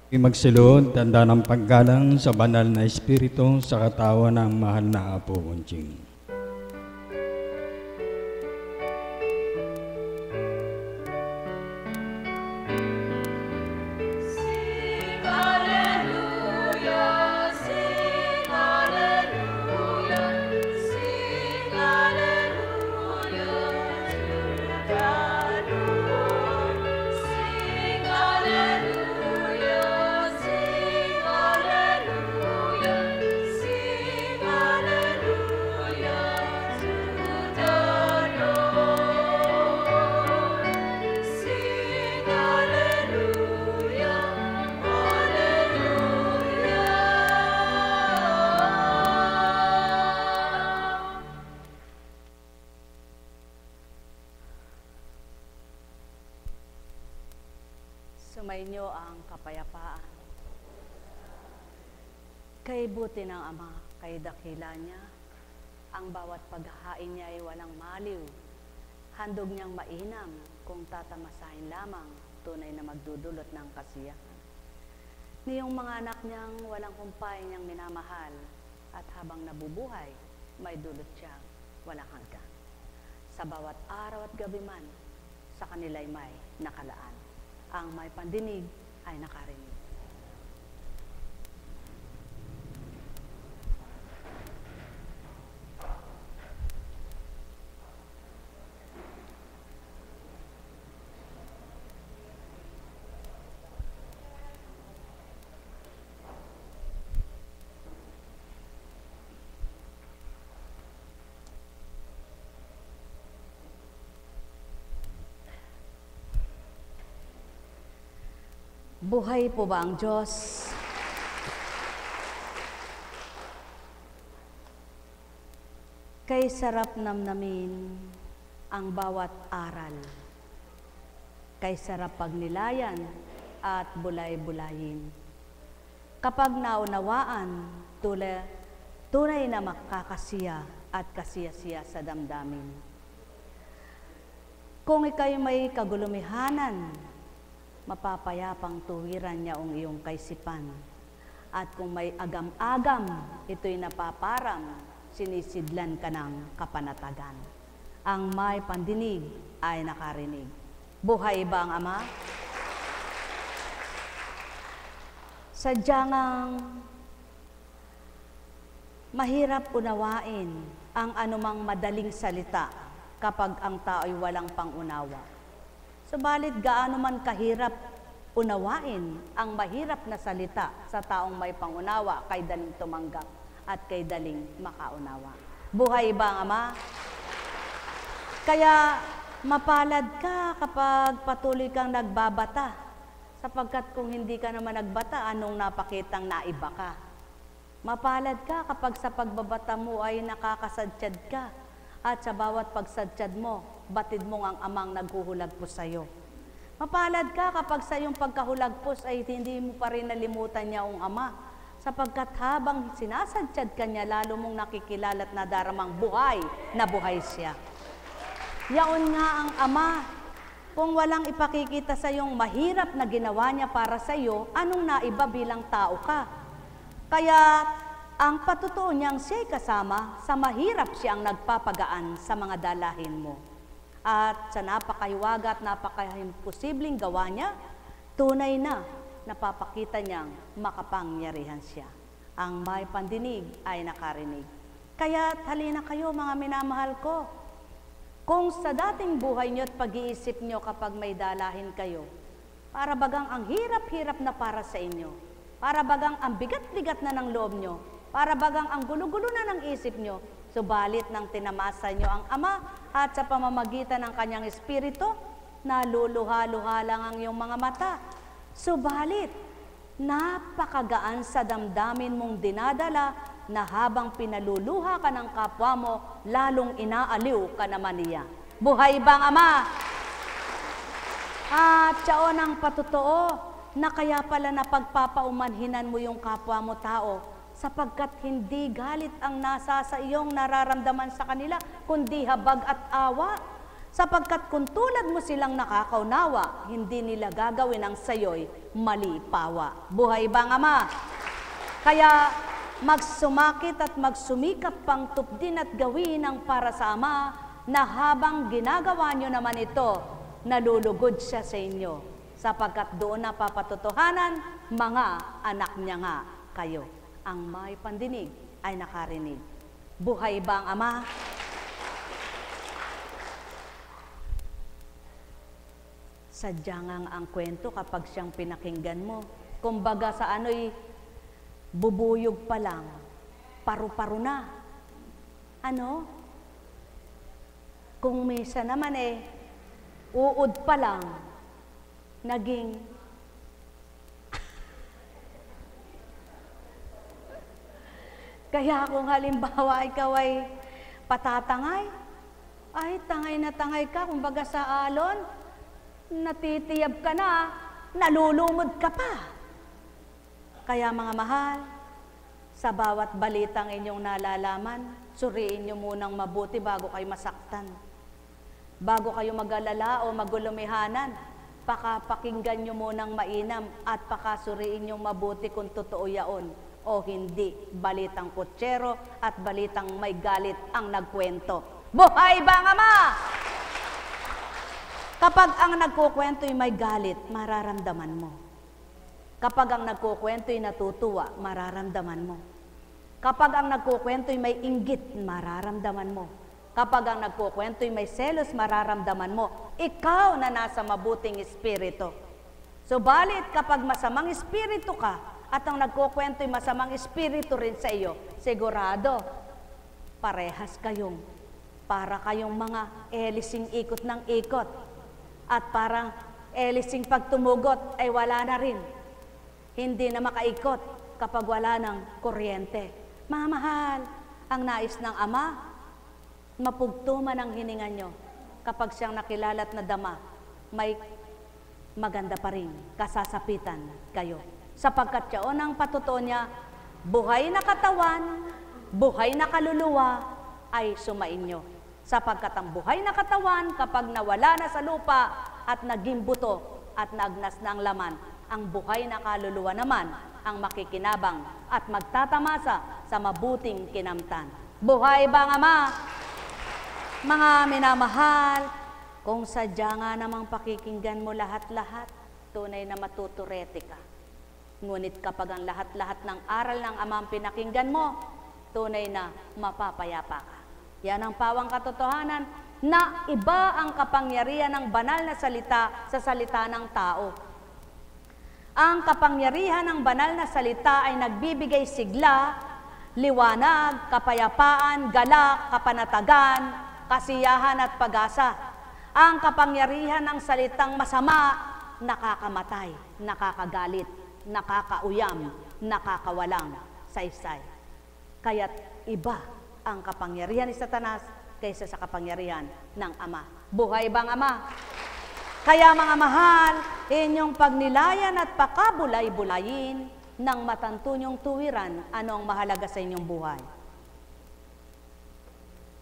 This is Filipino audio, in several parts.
Magsilod, tanda ng paggalang sa banal na espiritu sa katawan ng mahal na Apo Kunching. Sumainyo ang kapayapaan. Kay buti ng Ama, kay dakila niya, ang bawat paghahain niya ay walang maliw. Handog niyang mainam kung tatamasahin lamang, tunay na magdudulot ng kasiyahan. Niyong mga anak niyang walang humpay niyang minamahal, at habang nabubuhay, may dulot siyang walang hanggan. Sa bawat araw at gabi man, sa kanila'y may nakalaan. Ang may pandinig ay nakarinig. Buhay po ba ang Diyos? Kay sarap namnamin ang bawat aral. Kay sarap pagnilayan at bulay-bulayin. Kapag naunawaan, tunay na makakasiya at kasiya-siya sa damdamin. Kung ika'y may kagulumihanan, mapapayapang tuwiran niya ang iyong kaisipan. At kung may agam-agam, ito'y napaparam, sinisidlan ka ng kapanatagan. Ang may pandinig ay nakarinig. Buhay ba ang Ama? Sadyang mahirap unawain ang anumang madaling salita kapag ang tao'y walang pangunawa. Subalit gaano man kahirap unawain ang mahirap na salita sa taong may pangunawa, kay daling tumanggap at kay daling makaunawa. Buhay ba ang Ama? Kaya mapalad ka kapag patuloy kang nagbabata, sapagkat kung hindi ka naman nagbata, anong napakitang naiba ka? Mapalad ka kapag sa pagbabata mo ay nakakasadsyad ka, at sa bawat pagsadsyad mo, batid mo ang Amang naghuhulagpos sa iyo. Mapalad ka kapag sa iyong pagkahulagpos ay hindi mo pa rin nalimutan niya ang Ama, sapagkat habang sinasadsyad ka niya, lalo mong nakikilala at nadaramang buhay na buhay siya. Yaon nga ang Ama, kung walang ipakikita sa iyong mahirap na ginawa niya para sa iyo, anong naiba bilang tao ka? Kaya ang patutuo niyang siya'y kasama, sa mahirap siyang nagpapagaan sa mga dalahin mo. At sa napakahiwaga at napakaimposibleng gawa niya, tunay na napapakita niyang makapangyarihan siya. Ang may pandinig ay nakarinig. Kaya halina kayo mga minamahal ko. Kung sa dating buhay niyo at pag-iisip niyo kapag may dalahin kayo, para bagang ang hirap-hirap na para sa inyo, para bagang ang bigat-bigat na ng loob niyo, para bagang ang gulo-gulo na ng isip nyo, subalit nang tinamasa nyo ang Ama at sa pamamagitan ng kanyang espiritu, naluluha-luha lang ang iyong mga mata. Subalit, napakagaan sa damdamin mong dinadala na habang pinaluluha ka ng kapwa mo, lalong inaaliw ka naman niya. Buhay bang Ama? At siyaon ang patotoo na kaya pala napagpapaumanhinan mo yung kapwa mo tao, sapagkat hindi galit ang nasa sa iyong nararamdaman sa kanila, kundi habag at awa. Sapagkat kung tulad mo silang nakakaunawa, hindi nila gagawin ang sayo'y mali pawa. Buhay bang Ama? Kaya magsumakit at magsumikap pang tupdin at gawin ang para sa Ama na habang ginagawa nyo naman ito, nalulugod siya sa inyo. Sapagkat doon na papatotohanan, mga anak niya nga kayo. Ang may pandinig ay nakarinig. Buhay bang Ama? Sadyang ang kwento kapag siyang pinakinggan mo. Kumbaga sa ano'y bubuyog pa lang, paru-paro na. Ano? Kung minsan naman uod pa lang, naging kaya kung halimbawa ikaw ay patatangay, ay tangay na tangay ka, kumbaga sa alon, natitiyab ka na, nalulumod ka pa. Kaya mga mahal, sa bawat balitang inyong nalalaman, suriin nyo munang mabuti bago kayo masaktan. Bago kayo mag-alala o magulumihanan, pakapakinggan nyo munang mainam at pakasuriin nyo mabuti kung totoo yaon o hindi. Balitang kutsero at balitang may galit ang nagkwento. Buhay bang Ama? Kapag ang nagkukwento'y may galit, mararamdaman mo. Kapag ang nagkukwento'y natutuwa, mararamdaman mo. Kapag ang nagkukwento'y may inggit, mararamdaman mo. Kapag ang nagkukwento'y may selos, mararamdaman mo. Ikaw na nasa mabuting espiritu. Subalit kapag masamang espiritu ka at ang nagkukwento'y masamang espiritu rin sa iyo, sigurado, parehas kayong, para kayong mga elising ikot ng ikot. At parang elising pag tumugot ay wala na rin. Hindi na makaikot kapag wala ng kuryente. Mga mahal, ang nais ng Ama, mapugtuman ang hininga nyo. Kapag siyang nakilala't nadama, may maganda pa rin kasasapitan kayo. Sapagkat yaon ang patutuo niya, buhay na katawan, buhay na kaluluwa ay sumainyo. Sapagkat ang buhay na katawan, kapag nawala na sa lupa at naging buto at nagnas ng laman, ang buhay na kaluluwa naman ang makikinabang at magtatamasa sa mabuting kinamtan. Buhay bang Ama? Mga minamahal, kung sadya nga namang pakikinggan mo lahat-lahat, tunay na matuturete ka. Ngunit kapag ang lahat-lahat ng aral ng Ama ang pinakinggan mo, tunay na mapapayapa ka. Yan ang pawang katotohanan na iba ang kapangyarihan ng banal na salita sa salita ng tao. Ang kapangyarihan ng banal na salita ay nagbibigay sigla, liwanag, kapayapaan, galak, kapanatagan, kasiyahan at pag-asa. Ang kapangyarihan ng salitang masama, nakakamatay, nakakagalit, nakakauyam, nakakawalang saysay. Kaya't iba ang kapangyarihan ni Satanas kaysa sa kapangyarihan ng Ama. Buhay bang Ama? Kaya mga mahal, inyong pagnilayan at pakabulay-bulayin ng matantunyong tuwiran, ano ang mahalaga sa inyong buhay?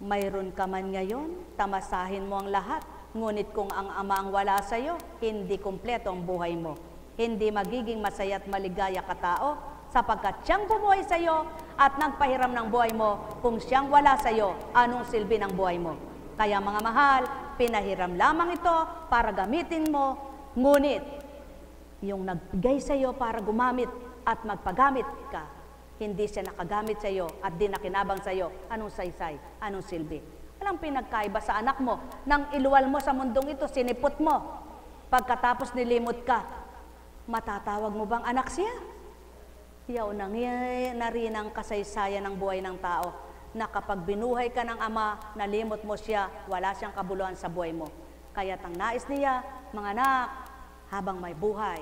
Mayroon ka man ngayon, tamasahin mo ang lahat. Ngunit kung ang Ama ang wala sa iyo, hindi kumpleto ang buhay mo. Hindi magiging masaya at maligaya ka tao, sapagkat siyang bumuhay sa iyo at nagpahiram ng buhay mo. Kung siyang wala sa iyo, anong silbi ng buhay mo? Kaya mga mahal, pinahiram lamang ito para gamitin mo, ngunit yung nagbigay sa iyo para gumamit at magpagamit ka, hindi siya nakagamit sa iyo at di nakinabang sa iyo, anong saysay, anong silbi? Walang pinagkaiba sa anak mo. Nang iluwal mo sa mundong ito, sinipot mo. Pagkatapos nilimot ka, matatawag mo bang anak siya? Yaw nang na rin ang kasaysayan ng buhay ng tao, na kapag binuhay ka ng Ama, nalimot mo siya, wala siyang kabuluhan sa buhay mo. Kaya't ang nais niya, mga anak, habang may buhay,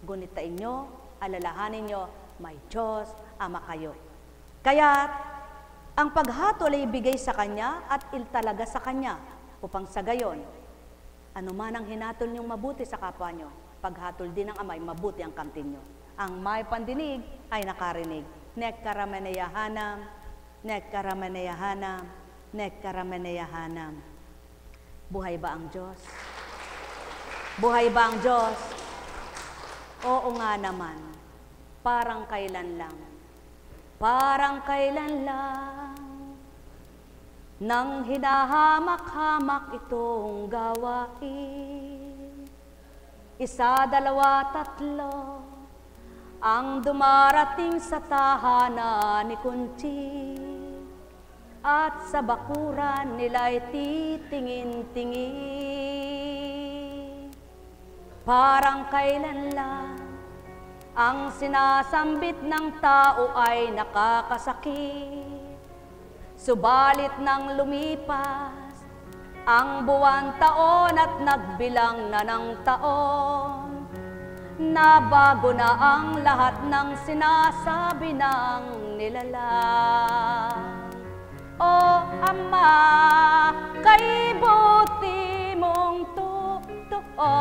gunitain nyo, alalahanin nyo, may Diyos, Ama kayo. Kaya't ang paghatol ay ibigay sa Kanya at iltalaga sa Kanya, upang sa gayon, anuman ang hinatol niyong mabuti sa kapwa nyo, paghatol din ng Ama, mabuti ang kamtin nyo. Ang may pandinig ay nakarinig. Nekkarameneyahanam, nekkarameneyahanam, nekkarameneyahanam. Buhay ba ang Diyos? Buhay ba ang Diyos? Oo nga naman, parang kailan lang. Parang kailan lang nang hinahamak-hamak itong gawain. Isa, dalawa, tatlo ang dumarating sa tahanan ni Kunching, at sa bakuran nila'y titingin-tingin. Parang kailan lang ang sinasambit ng tao ay nakakasakit. Subalit nang lumipas ang buwan, taon at nagbilang na ng taon, nabago na ang lahat ng sinasabi ng nilalang. O Ama, kay buti mong totoo,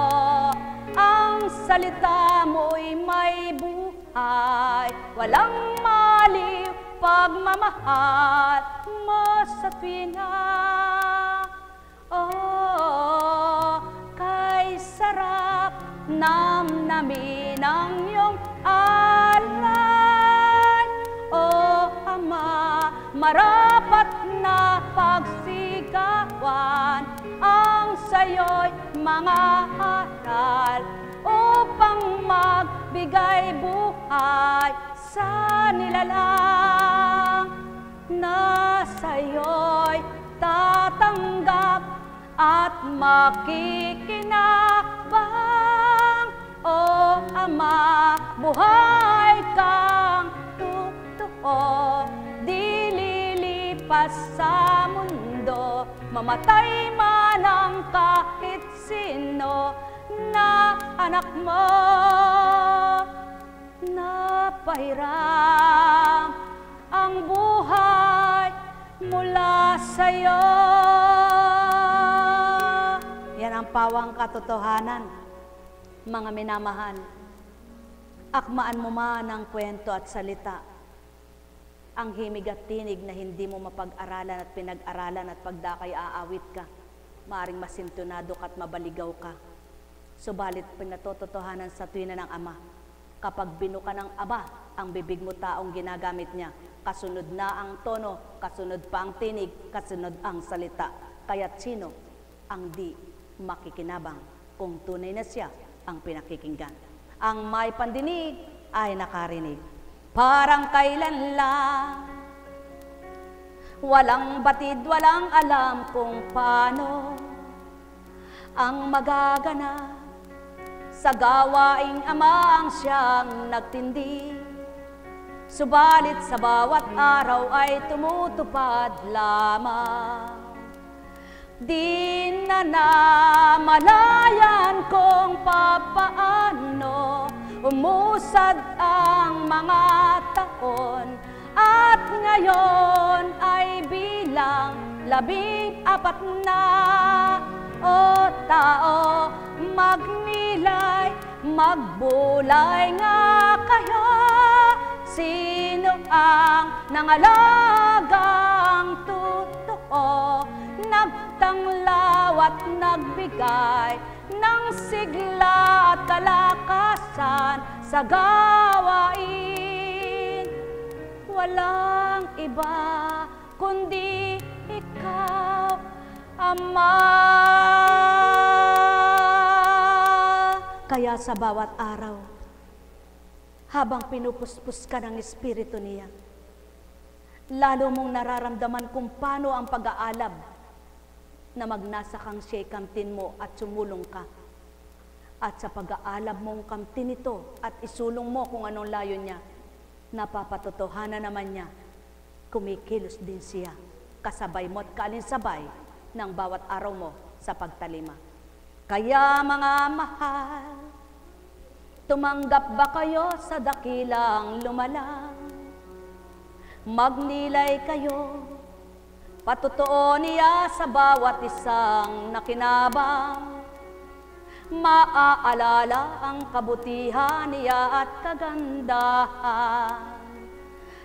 ang salita mo'y may buhay, walang maliw pagmamahal mo sa tuwina. Oh, kay sarap namnamin ang iyong alay. O Ama, marapat na pagsigawan ang sayo'y mga aral upang magbigay buhay sa nilalang na sayo'y tatanggap at makikinabang. O Ama, buhay kang totoo, di lilipas sa mundo, mamatay man ang kahit sino na anak mo. Napahiram ang buhay mula sa'yo. Yan ang pawang katotohanan, mga minamahal. Akmaan mo man ang kwento at salita, ang himig at tinig na hindi mo mapag-aralan at pinag-aralan, at pagdakay aawit ka, maaring masintunado ka at mabaligaw ka. Subalit pinatototohanan sa tuwina ng Ama, kapag binuka ng Aba ang bibig mo, taong ginagamit niya, kasunod na ang tono, kasunod pa ang tinig, kasunod ang salita. Kaya't sino ang di makikinabang kung tunay na siya ang pinakikinggan? Ang may pandinig ay nakarinig. Parang kailan lang, walang batid, walang alam kung paano ang magaganap sa gawaing Ama ang siyang nagtindi. Subalit sa bawat araw ay tumutupad lamang. Di na namalayan kung papaano umusad ang mga taon, at ngayon ay bilang 14 na. O tao, magnilay, magbulay nga kayo. Sino ang nangalagang totoo, nagtanglaw at nagbigay ng sigla at kalakasan sa gawain? Walang iba kundi ikaw, Ama. Kaya sa bawat araw, habang pinupuspos ka ng Espiritu niya, lalo mong nararamdaman kung paano ang pag-aalab na magnasa kang siya'y kamtin mo at sumulong ka. At sa pag-aalab mong kamtin ito at isulong mo kung anong layo niya, napapatotohanan naman niya, kumikilos din siya, kasabay mo at kaalinsabay ng bawat araw mo sa pagtalima. Kaya mga mahal, tumanggap ba kayo sa dakilang lumalang? Magnilay kayo, patotoo niya sa bawat isang nakinabang. Maaalala ang kabutihan niya at kagandahan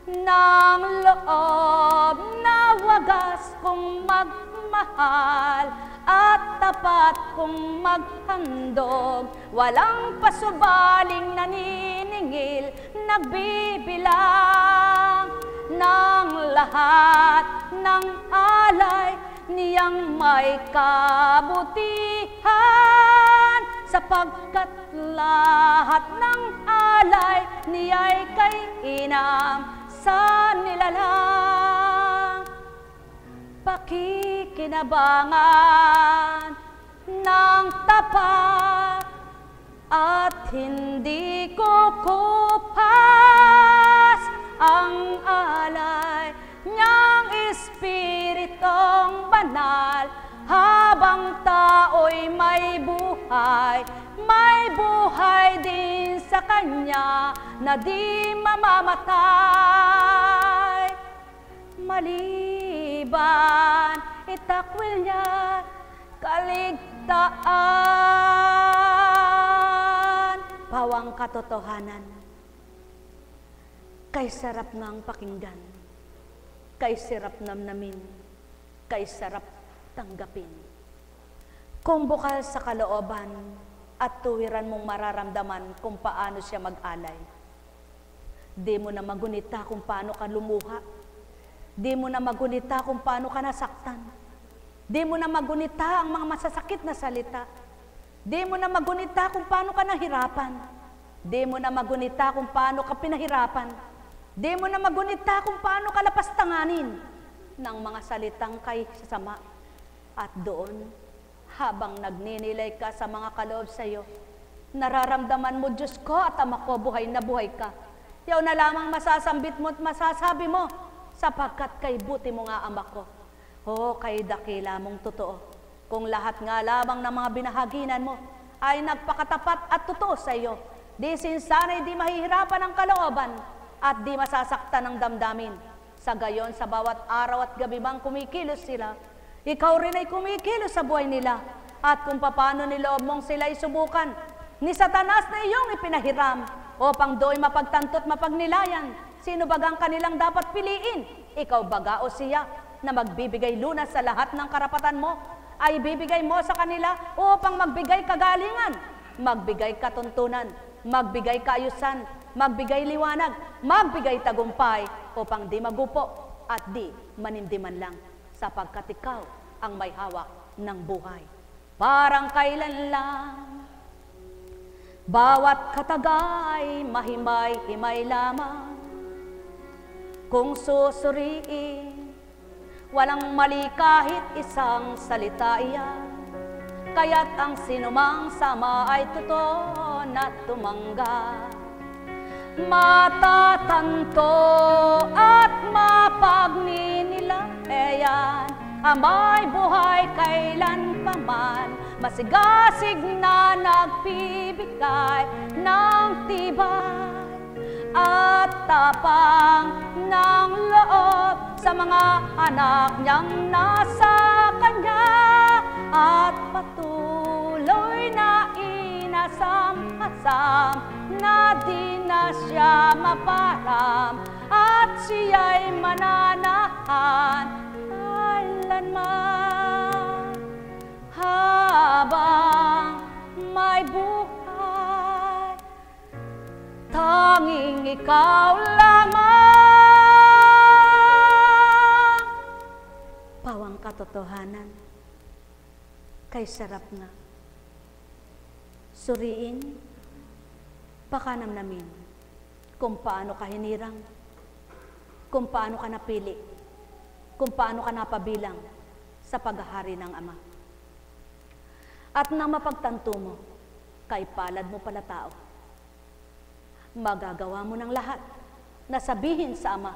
ng loob na wagas kong magmahal at tapat kong maghandog, walang pasubaling naniningil, nagbibilang ng lahat ng alay niyang may kabutihan, sapagkat lahat ng alay niya'y kay inam sa nilalang. Pakikinabangan ng tapat at hindi kukupas ang alay niyang Espiritong banal, habang tao'y may buhay din sa Kanya na di mamamatay. Maliban itakwil niya kaligtaan. Pawang katotohanan, kay sarap ngang pakinggan, kay sarap namnamin, kay sarap tanggapin. Kung bukal sa kalooban at tuwiran mong mararamdaman kung paano siya mag-alay, di mo na magunita kung paano ka lumuha, di mo na magunita kung paano ka nasaktan, di mo na magunita ang mga masasakit na salita, di mo na magunita kung paano ka nahirapan, di mo na magunita kung paano ka pinahirapan, di mo na magunita kung paano ka lapastanganin ng mga salitang kay sasama. At doon, habang nagninilay ka sa mga kaloob sa iyo, nararamdaman mo, Diyos ko at Ama ko, buhay na buhay ka. Yaw na lamang masasambit mo at masasabi mo, sapagkat kay buti mo nga, Ama ko. O kay dakila mong totoo, kung lahat nga lamang ng mga binahaginan mo ay nagpakatapat at totoo sa iyo, di sinsana'y di mahihirapan ang kalooban at di masasaktan ang damdamin. Sa gayon, sa bawat araw at gabi bang kumikilos sila, ikaw rin ay kumikilos sa buhay nila. At kung paano niloob mong sila isubukan ni Satanas na iyong ipinahiram, upang do'y mapagtanto't mapagnilayan, sino bagang kanilang dapat piliin? Ikaw baga o siya na magbibigay lunas sa lahat ng karapatan mo, ay bibigay mo sa kanila upang magbigay kagalingan, magbigay katuntunan, magbigay kaayusan, magbigay liwanag, magbigay tagumpay, upang di magupo at di manindiman lang, sapagkat ikaw ang may hawak ng buhay. Parang kailan lang, bawat katagay mahimay-himay lamang. Kung susuriin, walang mali kahit isang salita iyan. Kaya't ang sinumang sama ay totoo na tumangga. Matatanto at mapagninilayan, amay buhay kailan paman, masigasig na nagbibigay ng tibay at tapang ng loob sa mga anak niyang nasa Kanya, at patuloy na inasam-asam na di na siya maparam, at siya'y mananahan kailanman. Habang may buhay, tanging ikaw lamang. Pawang katotohanan, kay sarap na suriin, pakanamnamin kung paano ka hinirang, kung paano ka napili, kung paano ka napabilang sa paghahari ng Ama. At nang mapagtanto mo, kay palad mo pala tao, magagawa mo ng lahat na sabihin sa Ama,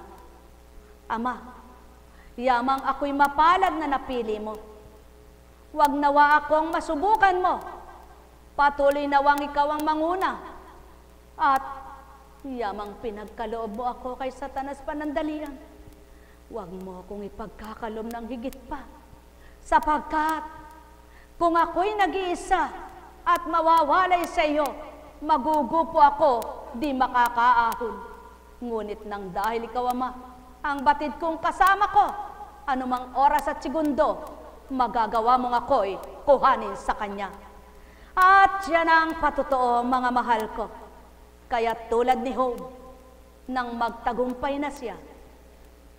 Ama, yamang ako'y mapalad na napili mo. Huwag nawa akong masubukan mo. Patuloy nawang ikaw ang manguna. At yamang pinagkaloob mo ako kay Satanas panandalian, huwag mo akong ipagkakalom ng higit pa. Sapagkat kung ako'y nag-iisa at mawawalay sa iyo, magugupo ako, di makakaahon. Ngunit nang dahil ikaw, Ama, ang batid kong kasama ko, anumang oras at segundo, magagawa mong ako'y kuhanin sa Kanya. At yan ang patotoo, mga mahal ko. Kaya tulad ni Job, nang magtagumpay na siya,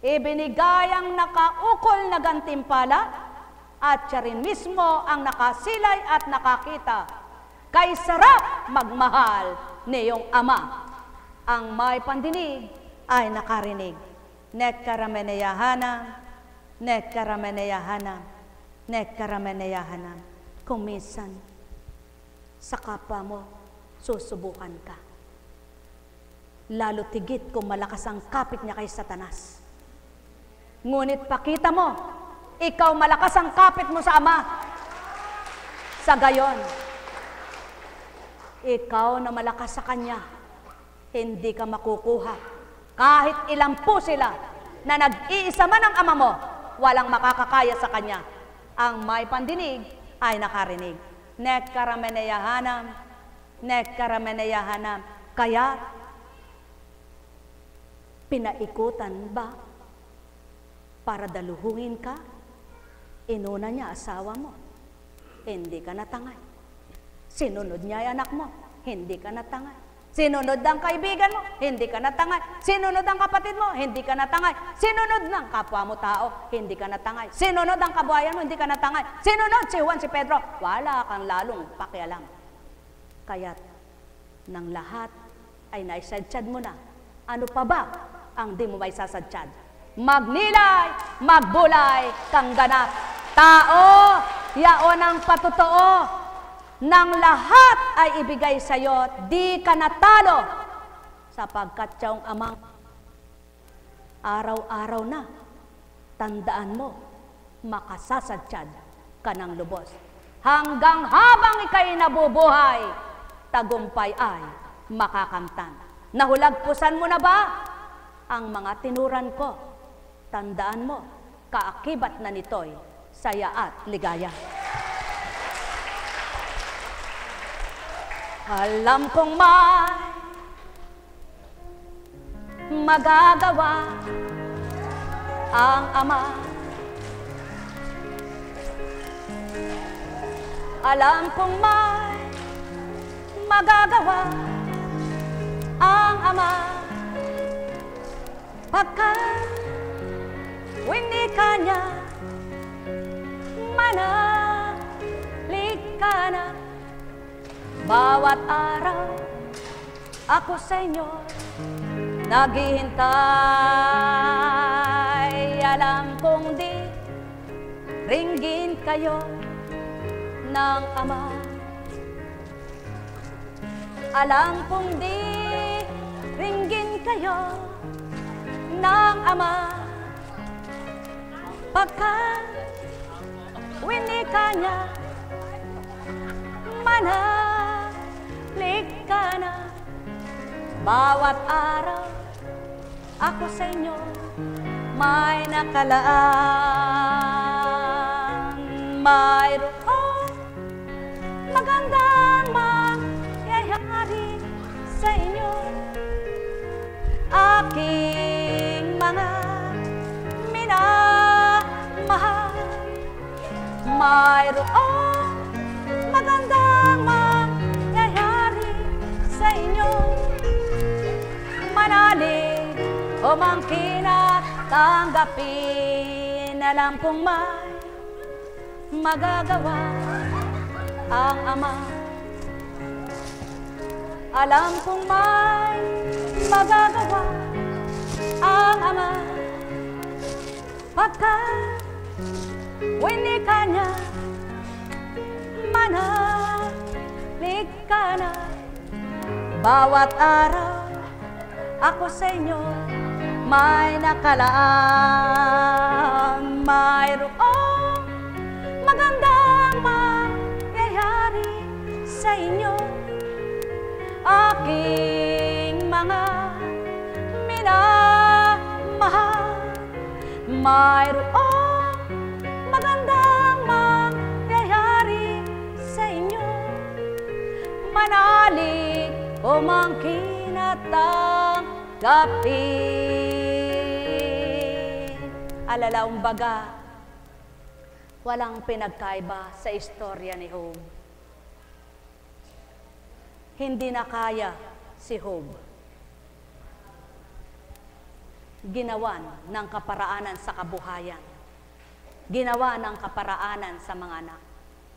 ibinigay ang nakaukol na gantimpala at siya rin mismo ang nakasilay at nakakita. Kay sarap magmahal ni iyong Ama. Ang may pandinig ay nakarinig. Nekkarameneyahanam, nekkarameneyahanam, nekkarameneyahanam. Kung minsan, sa kapwa mo, susubukan ka. Lalo tigit kung malakas ang kapit niya kay Satanas. Ngunit pakita mo, ikaw malakas ang kapit mo sa Ama. Sa gayon, ikaw na malakas sa Kanya, hindi ka makukuha. Kahit ilang po sila na nag-iisa man ang Ama mo, walang makakakaya sa Kanya. Ang may pandinig ay nakarinig. Nekkarameneyahanam, nekkarameneyahanam. Kaya, pinaikutan ba para daluhungin ka? Inuna niya asawa mo, hindi ka natangay. Sinunod niya ay anak mo, hindi ka natangay. Sinunod ang kaibigan mo, hindi ka natangay. Sinunod ang kapatid mo, hindi ka natangay. Sinunod ng kapwa mo tao, hindi ka natangay. Sinunod ang kabuhayan mo, hindi ka natangay. Sinunod si Juan, si Pedro, wala kang lalong pakialam. Kaya't ng lahat ay naisadsyad mo na. Ano pa ba ang di mo may sasadsyad? Magnilay, magbulay, kang ganap. Tao, yaon ang patotoo. Nang lahat ay ibigay sa iyo, di ka natalo, sapagkat siyang Amang araw-araw na, tandaan mo, makasasadsyad ka ng lubos. Hanggang habang ika'y nabubuhay, tagumpay ay makakamtan. Nahulagpusan mo na ba ang mga tinuran ko? Tandaan mo, kaakibat na nito'y saya at ligaya. Alam kong may magagawa ang Ama. Alam kong may magagawa ang Ama. Pagkat winika niya, manalig ka na. Bawat araw, ako sa inyo naghihintay. Alam kong di ringgin kayo ng Ama. Alam kong di ringgin kayo ng Ama. Pagkat winika niya, manalig ka na. Bawat araw, ako sa inyo may nakalaan. Mayroong magandang mangyayari sa inyo, aking mga minamahal. Mayroong magandang mangyayari sa inyo, manalig o mangkin at tanggapin. Alam kong may magagawa ang Ama. Alam kong may magagawa ang Ama. Pagkat winika niya, manalig ka na. Bawat araw, ako sa inyo may nakalaan. Mayroong magandang mangyayari sa inyo, aking mga minamahal. Mayroong magandang mangyayari sa inyo, manalig o mangkin at tanggapin. Alalaong baga, Walang pinagkaiba sa istorya ni Job. Hindi na kaya si Job. Ginawan ng kaparaanan sa kabuhayan. Ginawa ng kaparaanan sa mga anak.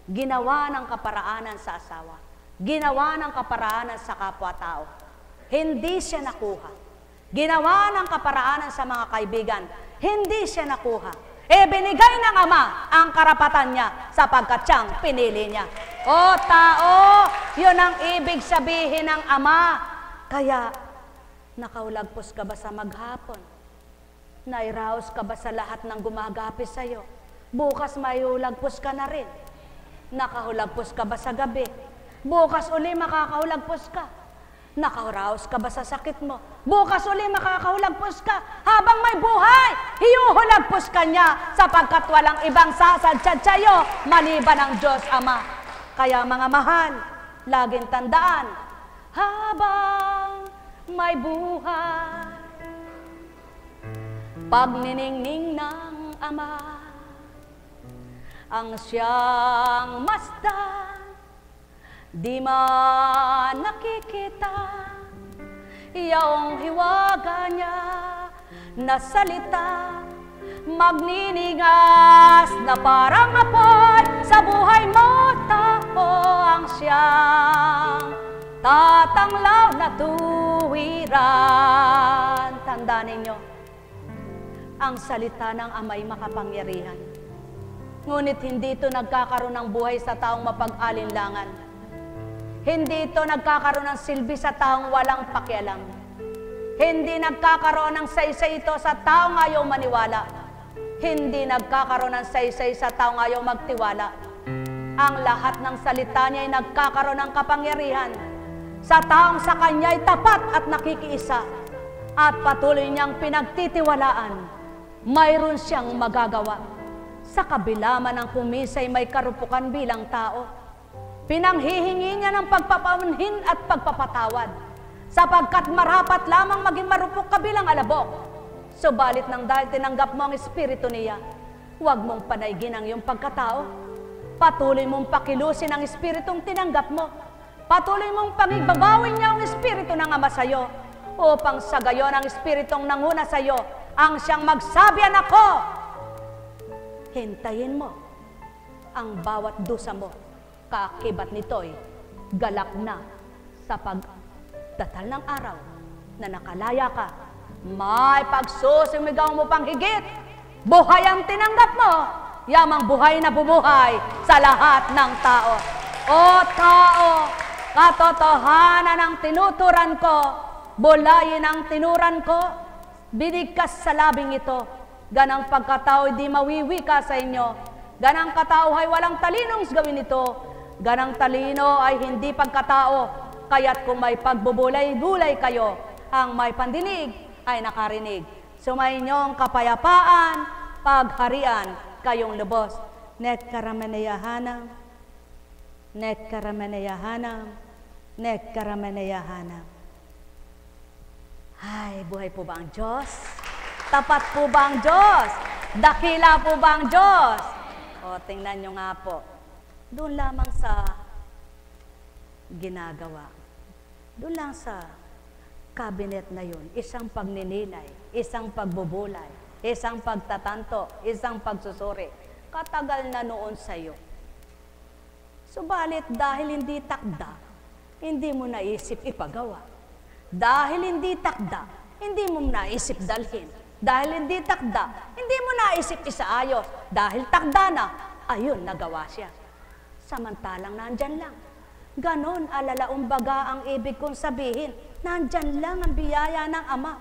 Ginawa ng kaparaanan sa asawa. Ginawa ng kaparaanan sa kapwa-tao. Hindi siya nakuha. Ginawa ng kaparaanan sa mga kaibigan. Hindi siya nakuha. Binigay ng Ama ang karapatan niya sapagkat siyang pinili niya. O tao, yun ang ibig sabihin ng Ama. Kaya, nakaulagpos ka ba sa maghapon? Nairaos ka ba sa lahat ng gumagapis sa'yo? Bukas may ulagpos ka na rin. Nakahulagpos ka ba sa gabi? Bukas uli makakahulagpos ka. Nakahuraos ka ba sa sakit mo? Bukas uli makakahulagpos ka. Habang may buhay, hiuhulagpos ka niya sapagkat walang ibang sasadsad sa'yo maliban ang Diyos Ama. Kaya mga mahal, laging tandaan, habang may buhay, pagniningning ng Ama, ang siyang masdan, di man nakikita, iyong hiwaga niya na salita, magniningas na parang apoy sa buhay mo, tao, ang siyang tatanglaw na tuwiran. Tandaan ninyo, ang salita ng Ama'y makapangyarihan. Ngunit hindi ito nagkakaroon ng buhay sa taong mapag-alinlangan. Hindi ito nagkakaroon ng silbi sa taong walang pakialam. Hindi nagkakaroon ng saysay ito sa taong ayaw maniwala. Hindi nagkakaroon ng saysay sa taong ayaw magtiwala. Ang lahat ng salita niya ay nagkakaroon ng kapangyarihan sa taong sa kanya ay tapat at nakikiisa at patuloy niyang pinagtitiwalaan. Mayroon siyang magagawa. Sa kabila man ng kumisay may karupukan bilang tao, pinanghihingi niya ng pagpapaunhin at pagpapatawad, sapagkat marapat lamang maging marupok ka bilang alabok. Subalit nang dahil tinanggap mo ang Espiritu niya, huwag mong panaigin ang iyong pagkatao. Patuloy mong pakilusin ang Espiritong tinanggap mo. Patuloy mong pangigbabawin niya ang Espiritu ng Ama sa iyo, upang sa gayon ang Espiritong nanguna sa iyo ang siyang magsabi, anak ko, hintayin mo ang bawat dusa mo. Kaakibat nito'y galak na sa pagdatal ng araw na nakalaya ka. May pagsusumigaw mo pang higit. Buhay ang tinanggap mo, yamang buhay na bumuhay sa lahat ng tao. O tao, katotohanan ang tinuturan ko, bulayin ang tinuran ko, binigkas sa labing ito. Ganang pagkatao di mawiwika sa inyo. Ganang katao ay walang talinong gawin ito. Ganang talino ay hindi pagkatao. Kaya't kung may pagbubulay-bulay kayo, ang may pandinig ay nakarinig. Sumayinyong kapayapaan, pagharian kayong lubos. Net karameneyahanam, net karameneyahanam, net karameneyahanam. Ay, buhay po ba ang Diyos? Tapat po ba ang Diyos? Dakila po ba ang Diyos? O, tingnan nyo nga po. Doon lamang sa ginagawa. Doon lang sa cabinet na yun. Isang pagninilay, isang pagbubulay, isang pagtatanto, isang pagsusuri. Katagal na noon sa'yo. Subalit dahil hindi takda, hindi mo naisip ipagawa. Dahil hindi takda, hindi mo naisip dalhin. Dahil hindi takda, hindi mo naisip isaayos. Dahil takda na, ayun, nagawa siya. Samantalang nandyan lang. Ganon, alalaumbaga ang ibig kong sabihin. Nandyan lang ang biyaya ng Ama.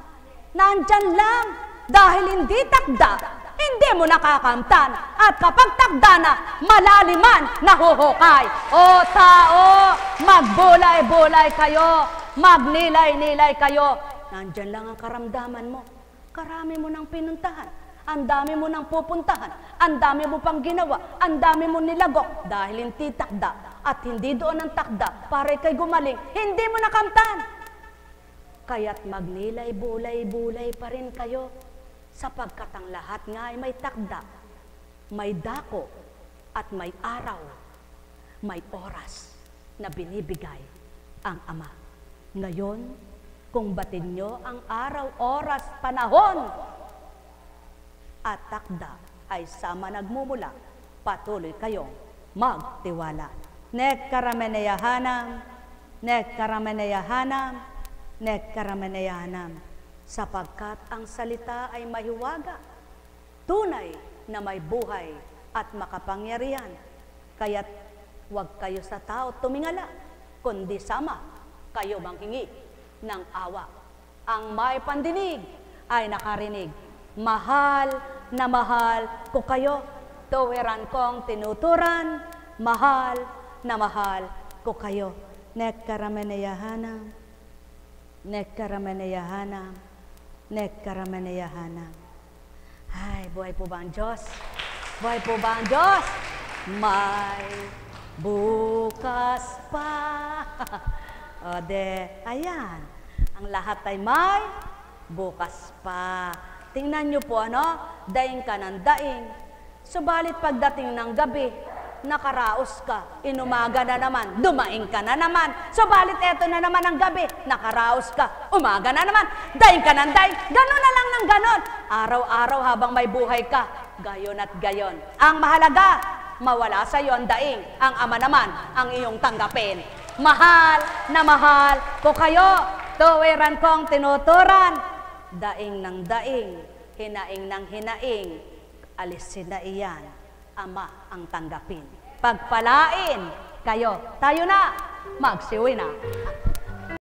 Nandyan lang. Dahil hindi takda, hindi mo nakakamtan. At kapag takda na, malaliman, nahuhukay. O tao, magbulay-bulay kayo. Magnilay-nilay kayo. Nandyan lang ang karamdaman mo. Karami mo nang pinuntahan. Ang dami mo nang pupuntahan. Ang dami mo pang ginawa. Ang dami mo nilagok. Dahil hindi takda at hindi doon ang takda para kay gumaling, hindi mo nakamtan. Kaya't magnilay-bulay-bulay pa rin kayo sapagkat ang lahat nga ay may takda, may dako, at may araw, may oras na binibigay ang Ama. Ngayon, kung batin nyo ang araw, oras, panahon, at takda ay sama nagmumula, patuloy kayong magtiwala. Nek karameneyahanam, nek karameneyahanam, nek karameneyahanam, sapagkat ang salita ay mahiwaga, tunay na may buhay at makapangyarihan. Kaya't huwag kayo sa tao tumingala, kundi sama kayo manghingi ng awa. Ang may pandinig ay nakarinig. Mahal na mahal ko kayo, tuwiran kong tinuturan, mahal na mahal ko kayo. Nek karameneyahanam, nek karameneyahanam, nek karameneyahanam. Ay, buhay po ba ang Diyos? Buhay po ba ang Diyos? May bukas pa. O ayan. Ang lahat ay may bukas pa. Tingnan nyo po, daing ka ng daing. Subalit pagdating ng gabi, nakaraos ka, inumaga na naman, dumaing ka na naman. Subalit eto na naman ang gabi, nakaraos ka, umaga na naman, daing ka ng daing. Ganon na lang ng ganon. Araw-araw habang may buhay ka, gayon at gayon. Ang mahalaga, mawala sa iyo ang daing, ang Ama naman ang iyong tanggapin. Mahal na mahal ko kayo, tuwiran kong tinuturan, daing ng daing, hinaing ng hinaing, alisin na iyan, Ama ang tanggapin. Pagpalain kayo, tayo na, magsiuwi na.